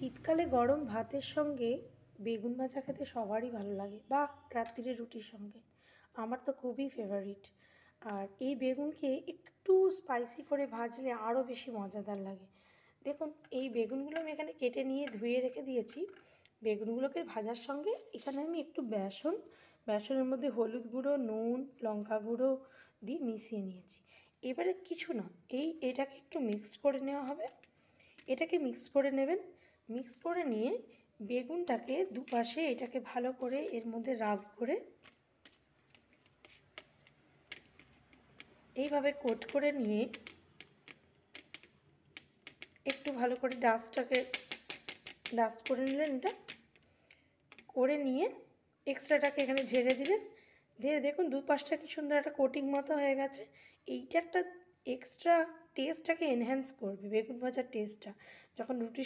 শীতকালে গরম ভাতের সঙ্গে বেগুন ভাজা খেতে সবারই ভালো লাগে, বা রাত্রিরে রুটির সঙ্গে। আমার তো খুবই ফেভারিট। আর এই বেগুনকে একটু স্পাইসি করে ভাজলে আরও বেশি মজাদার লাগে। দেখুন, এই বেগুনগুলো আমি এখানে কেটে নিয়ে ধুয়ে রেখে দিয়েছি। বেগুনগুলোকে ভাজার সঙ্গে এখানে আমি একটু বেসনের মধ্যে হলুদ গুঁড়ো, নুন, লঙ্কা গুঁড়ো দিয়ে মিশিয়ে নিয়েছি। এবারে কিছু না, এটাকে একটু মিক্সড করে নেওয়া হবে। এটাকে মিক্স করে নেবেন। মিক্স করে নিয়ে বেগুনটাকে দুপাশে এটাকে ভালো করে এর মধ্যে রাব করে এইভাবে কোট করে নিয়ে একটু ভালো করে ডাস্ট করে নিলেন। এটা করে নিয়ে এক্সট্রাটাকে এখানে ঝেড়ে দিলেন। দিয়ে দেখুন দুপাশটা কি সুন্দর একটা কোটিং মতো হয়ে গেছে। এইটা একটা এক্সট্রা টেস্টটাকে এনহ্যান্স করবে, বেগুন ভাজার টেস্টটা। যখন রুটির